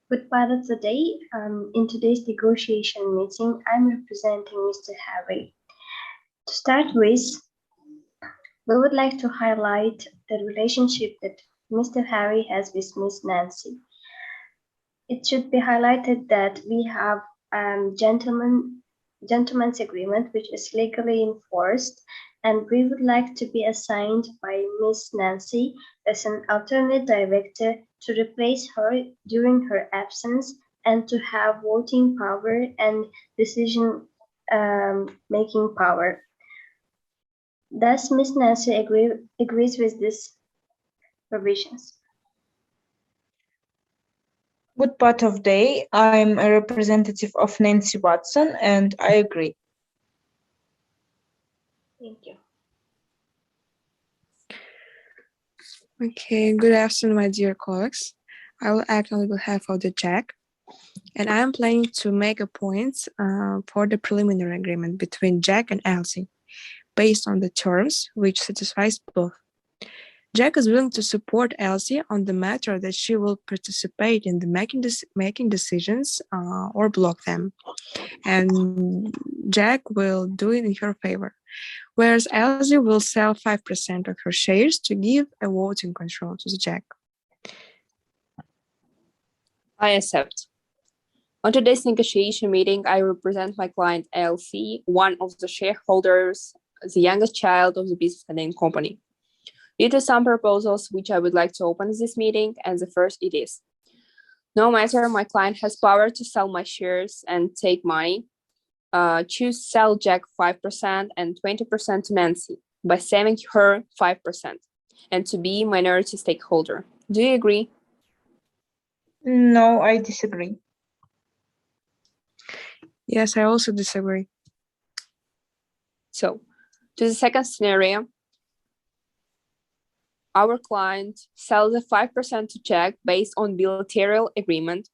Good part of the day. In today's negotiation meeting, I'm representing Mr. Harry. To start with, we would like to highlight the relationship that Mr. Harry has with Miss Nancy. It should be highlighted that we have gentleman's agreement which is legally enforced, and we would like to be assigned by Miss Nancy as an alternate director to replace her during her absence and to have voting power and decision making power. Thus, Miss Nancy agrees with these provisions. Good part of day. I'm a representative of Nancy Watson, and I agree. Thank you. Okay, good afternoon, my dear colleagues. I will act on behalf of the Jack, and I am planning to make a point for the preliminary agreement between Jack and Elsie, based on the terms which satisfies both. Jack is willing to support Elsie on the matter that she will participate in the making decisions or block them, and Jack will do it in her favor, whereas Elsie will sell 5% of her shares to give a voting control to the Jack. I accept. On today's negotiation meeting, I represent my client Elsie, one of the shareholders, the youngest child of the business and company. Due to some proposals which I would like to open this meeting, and the first it is: no matter my client has power to sell my shares and take money, choose sell Jack 5% and 20% to Nancy by saving her 5% and to be minority stakeholder. Do you agree? No, I disagree. Yes, I also disagree. So, to the second scenario, our client sells the 5% to Jack based on bilateral agreement.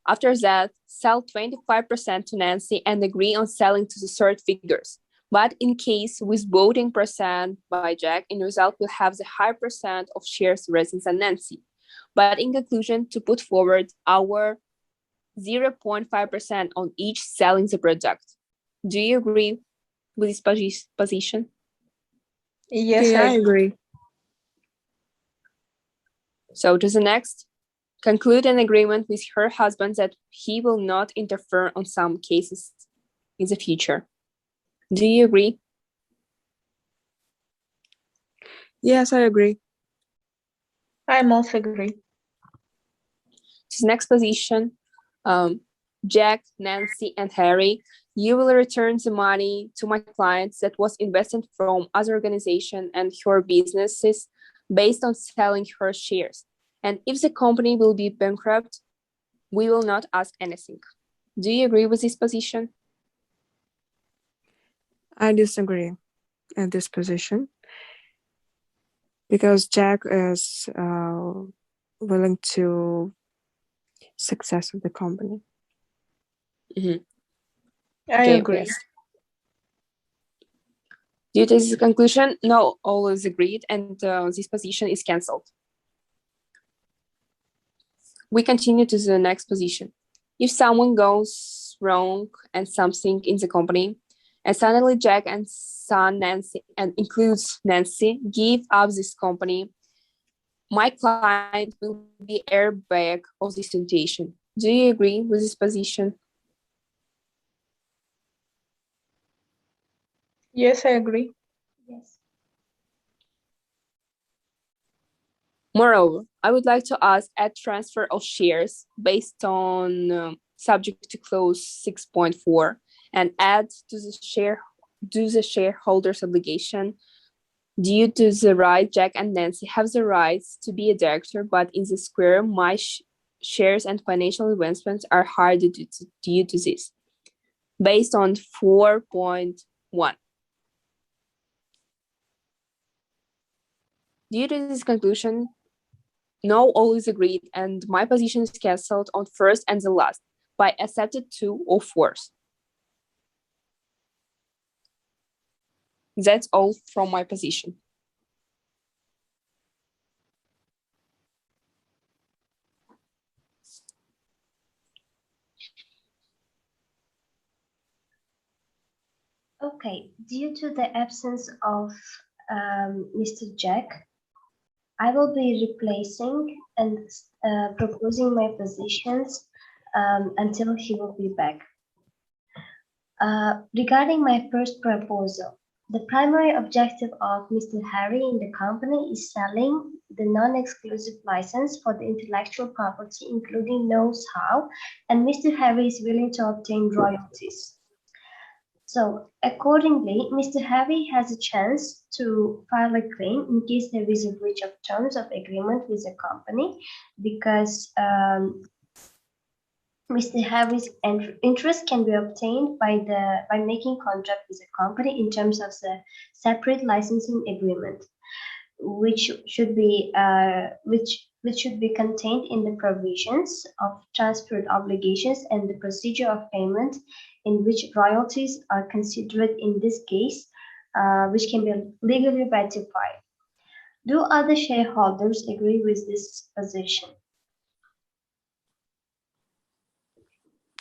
After that, sell 25% to Nancy and agree on selling to the third figures. But in case with voting percent by Jack, in result will have the higher percent of shares residents than Nancy. But in conclusion, to put forward our 0.5% on each selling the product. Do you agree with this position? Yes, Okay, I agree. So to the next, conclude an agreement with her husband that he will not interfere on some cases in the future. Do you agree? Yes, I agree. I'm also agree. To the next position, Jack, Nancy, and Harry, you will return the money to my clients that was invested from other organization and her businesses based on selling her shares. And if the company will be bankrupt, we will not ask anything. Do you agree with this position? I disagree at this position because Jack is willing to success of the company. Mm-hmm. I agree. Yes. Due to this conclusion, no, all is agreed, and this position is cancelled. We continue to the next position. If someone goes wrong and something in the company, and suddenly Jack and son Nancy, and includes Nancy, give up this company, my client will be airbag of this situation. Do you agree with this position? Yes, I agree. Yes. Moreover, I would like to ask a transfer of shares based on subject to clause 6.4 and add to the shareholders' obligation due to the right Jack and Nancy have the rights to be a director, but in the square my shares and financial investments are higher due to this, based on 4.1. Due to this conclusion, no, all is agreed, and my position is cancelled on first and the last by accepted 2 or 4th. That's all from my position. Okay, due to the absence of Mr. Jack, I will be replacing and proposing my positions until he will be back. Regarding my first proposal, the primary objective of Mr. Harry in the company is selling the non-exclusive license for the intellectual property, including know-how, and Mr. Harry is willing to obtain royalties. So accordingly, Mr. Harry has a chance to file a claim in case there is a breach of terms of agreement with the company, because Mr. Harry's interest can be obtained by making contract with the company in terms of the separate licensing agreement, which should be contained in the provisions of transferred obligations and the procedure of payment, in which royalties are considered in this case, which can be legally ratified. Do other shareholders agree with this position?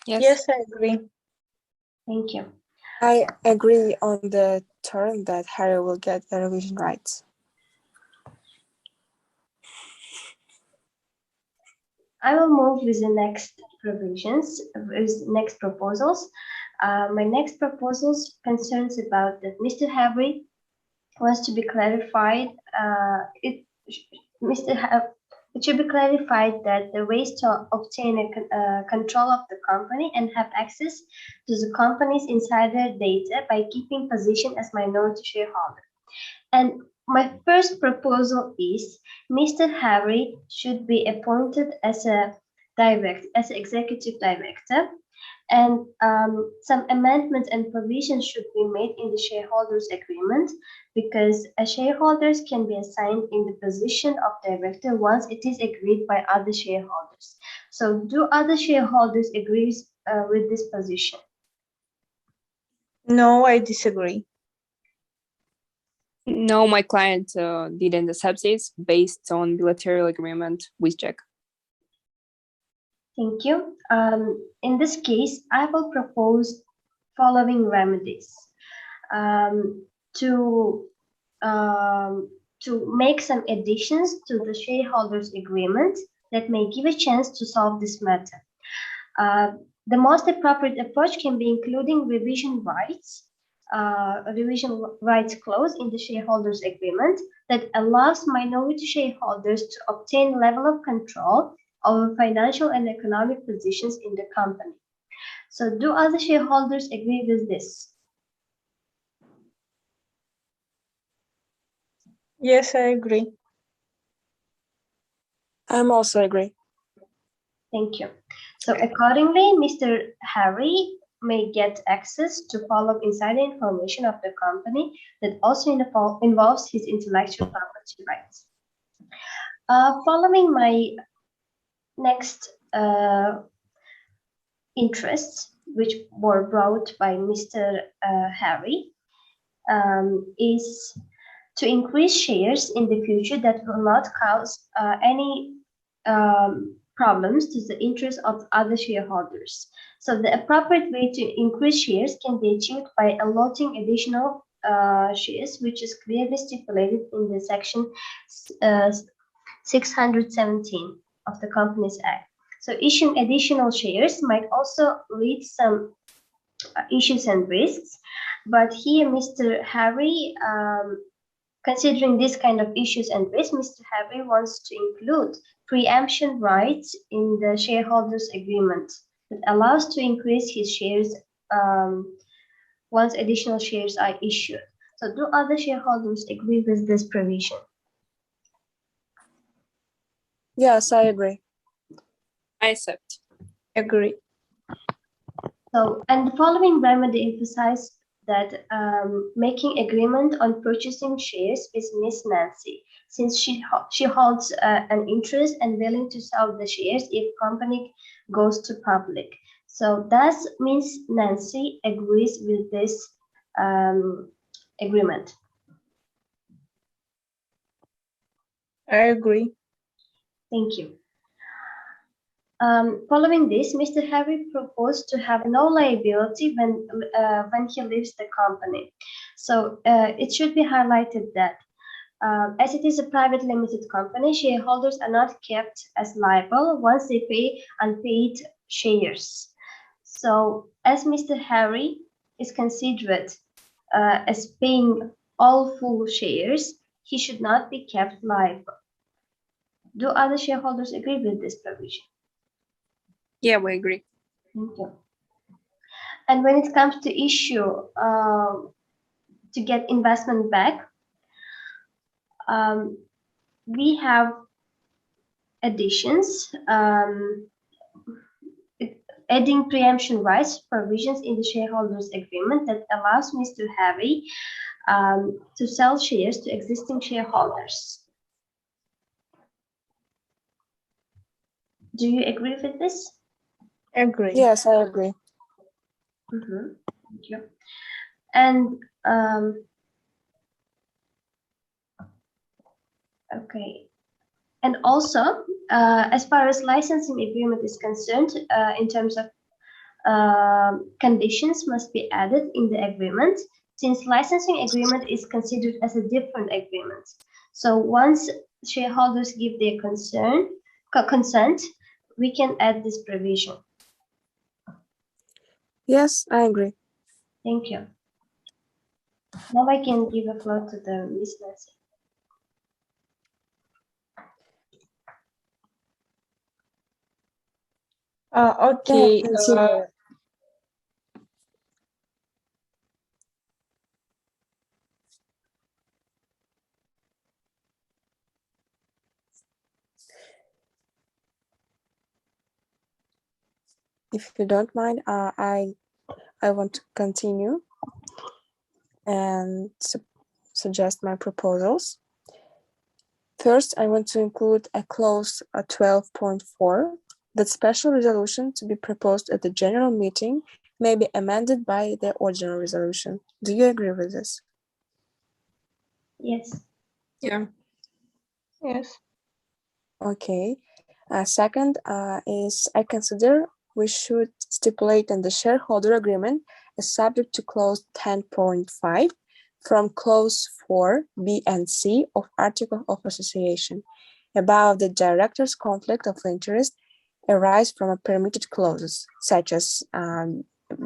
Yes, I agree. Thank you. I agree on the term that Harry will get the revision rights. I will move with the next provisions, with next proposals. My next proposals concerns about that Mr. Harry wants to be clarified. It should be clarified that the ways to obtain a control of the company and have access to the company's insider data by keeping position as minority shareholder. And my first proposal is Mr. Harry should be appointed as an executive director, and some amendments and provisions should be made in the shareholders agreement, because shareholders can be assigned in the position of director once it is agreed by other shareholders. So do other shareholders agree with this position? No, I disagree. No, my client didn't accept this based on bilateral agreement with Jack. Thank you. In this case, I will propose following remedies to make some additions to the shareholders agreement that may give a chance to solve this matter. The most appropriate approach can be including revision rights, a revision rights clause in the shareholders agreement that allows minority shareholders to obtain level of control over financial and economic positions in the company. So do other shareholders agree with this? Yes, I agree. I'm also agree. Thank you. So accordingly, Mr. Harry may get access to follow insider information of the company that also involves his intellectual property rights. Following my next interests, which were brought by Mr. Harry, is to increase shares in the future that will not cause any problems to the interest of other shareholders. So the appropriate way to increase shares can be achieved by allotting additional shares, which is clearly stipulated in the section 617 of the Companies Act. So issuing additional shares might also lead some issues and risks, but here Mr. Harry, considering this kind of issues and risks, Mr. Harry wants to include preemption rights in the shareholders agreement that allows to increase his shares once additional shares are issued. So do other shareholders agree with this provision? Yes, I agree. I accept. Agree. So, and the following remedy emphasize that making agreement on purchasing shares with Miss Nancy, since she holds an interest and willing to sell the shares if company goes to public. So thus Miss Nancy agrees with this agreement. I agree. Thank you. Following this, Mr. Harry proposed to have no liability when he leaves the company. So it should be highlighted that as it is a private limited company, shareholders are not kept as liable once they pay unpaid shares. So as Mr. Harry is considered as paying all full shares, he should not be kept liable. Do other shareholders agree with this provision? Yeah, we agree. Thank you. And when it comes to issue to get investment back, we have additions, adding preemption rights provisions in the shareholders agreement that allows Mr. Harry to sell shares to existing shareholders. Do you agree with this? Agree. Yes, I agree. Thank you. And okay. And also, as far as licensing agreement is concerned, in terms of conditions must be added in the agreement, since licensing agreement is considered as a different agreement. So once shareholders give their consent, we can add this provision. Yes, I agree. Thank you. Now I can give a floor to the Ms. Nancy. Okay. If you don't mind, I want to continue and suggest my proposals. First, I want to include a clause 12.4 that special resolution to be proposed at the general meeting may be amended by the original resolution. Do you agree with this? Yes. Yeah. Yes. Okay. Second is I consider we should stipulate in the shareholder agreement as subject to clause 10.5 from clause 4 B and C of Article of Association about the director's conflict of interest arise from a permitted clauses such as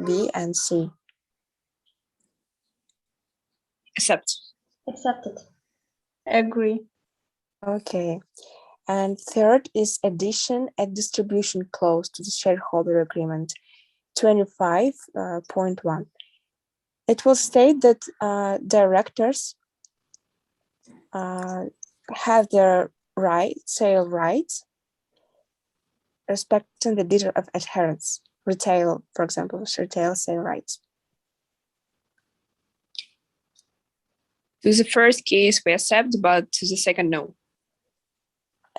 B and C. Accept. Accepted. Agree. Okay. And third is addition and distribution clause to the shareholder agreement, 25.1. It will state that directors have their sale rights respecting the deed of adherence, retail, for example, retail sale rights. To the first case, we accept, but to the second, no.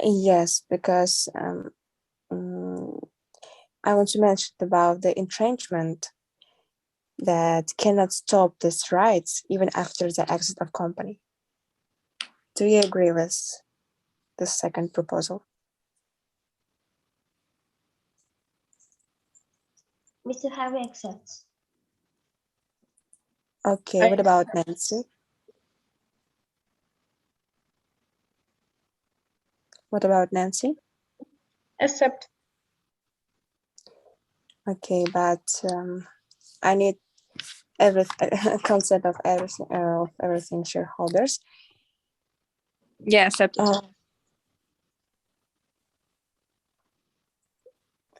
Yes, because I want to mention about the entrenchment that cannot stop these rights even after the exit of company. Do you agree with the second proposal? Mr. Harry accepts. Okay, what about Nancy? What about Nancy? Accept. Okay, but I need consent of everything shareholders. Yeah, accept.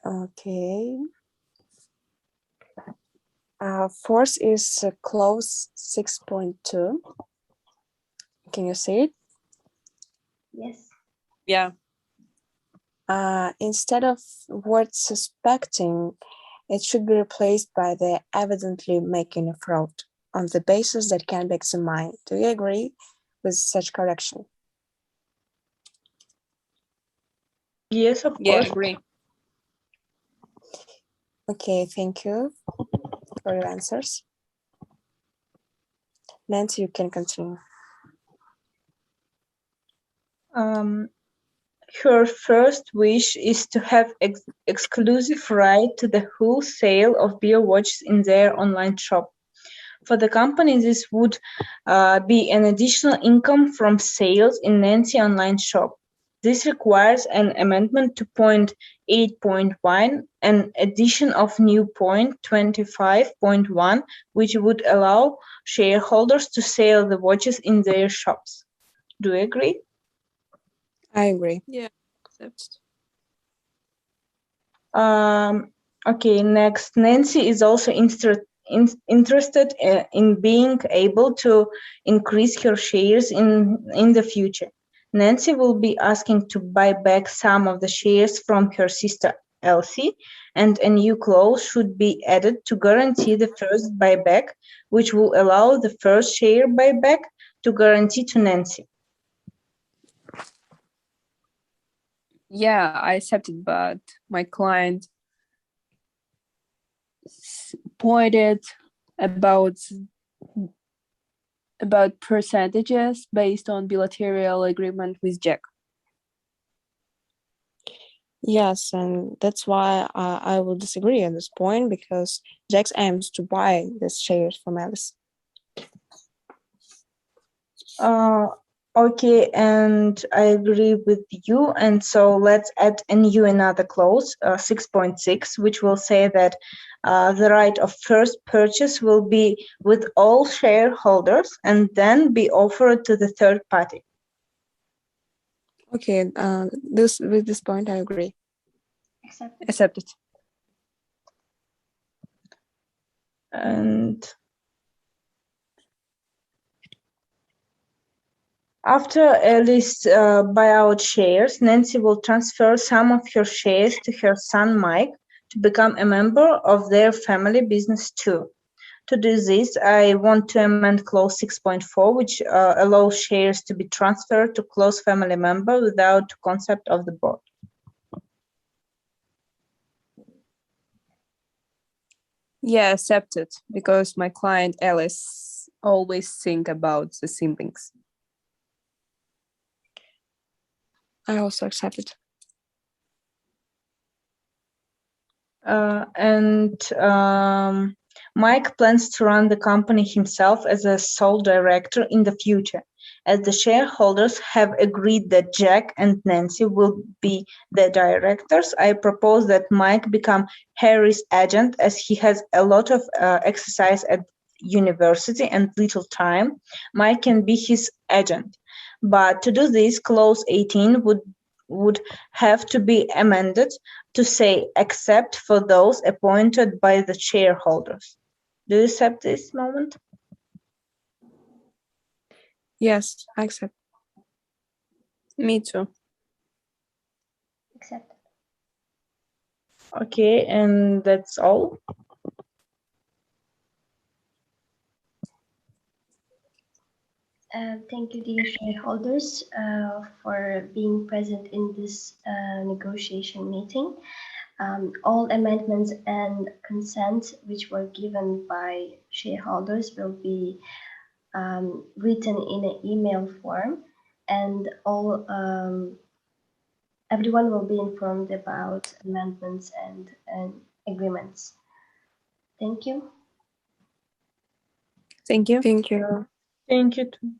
Okay. Fourth is clause 6.2. Can you see it? Yes. Yeah. Instead of word suspecting, it should be replaced by the evidently making a fraud on the basis that can be examined. Do you agree with such correction? Yes, of Yeah, course. agree. Okay, thank you for your answers. Nancy, you can continue. her first wish is to have exclusive right to the wholesale of beer watches in their online shop. For the company, this would be an additional income from sales in Nancy online shop. This requires an amendment to point 8.1, an addition of new point 25.1, which would allow shareholders to sell the watches in their shops. Do you agree? I agree. Yeah, accept. Okay, next, Nancy is also interested in being able to increase her shares in the future. Nancy will be asking to buy back some of the shares from her sister Elsie, and a new clause should be added to guarantee the first buyback, which will allow the first share buyback to guarantee to Nancy. Yeah, I accepted, but my client pointed about percentages based on bilateral agreement with Jack. Yes, and that's why I will disagree on this point, because Jack aims to buy these shares from Alice. Okay, and I agree with you. And so let's add another clause, 6.6, which will say that the right of first purchase will be with all shareholders and then be offered to the third party. Okay, with this point I agree. Accepted. And after Alice buyout shares, Nancy will transfer some of her shares to her son Mike to become a member of their family business too. To do this, I want to amend clause 6.4, which allows shares to be transferred to close family member without consent of the board. Yeah, accepted, because my client Alice always think about the siblings. I also accept it. Mike plans to run the company himself as a sole director in the future. As the shareholders have agreed that Jack and Nancy will be the directors, I propose that Mike become Harry's agent, as he has a lot of exercise at university and little time. Mike can be his agent. But to do this, clause 18 would have to be amended to say except for those appointed by the shareholders. Do you accept this moment? Yes, I accept. Me too. Accept. Okay, and that's all. Thank you, dear shareholders, for being present in this negotiation meeting. All amendments and consents which were given by shareholders will be written in an email form, and everyone will be informed about amendments and agreements. Thank you. Thank you. Thank you. Thank you too.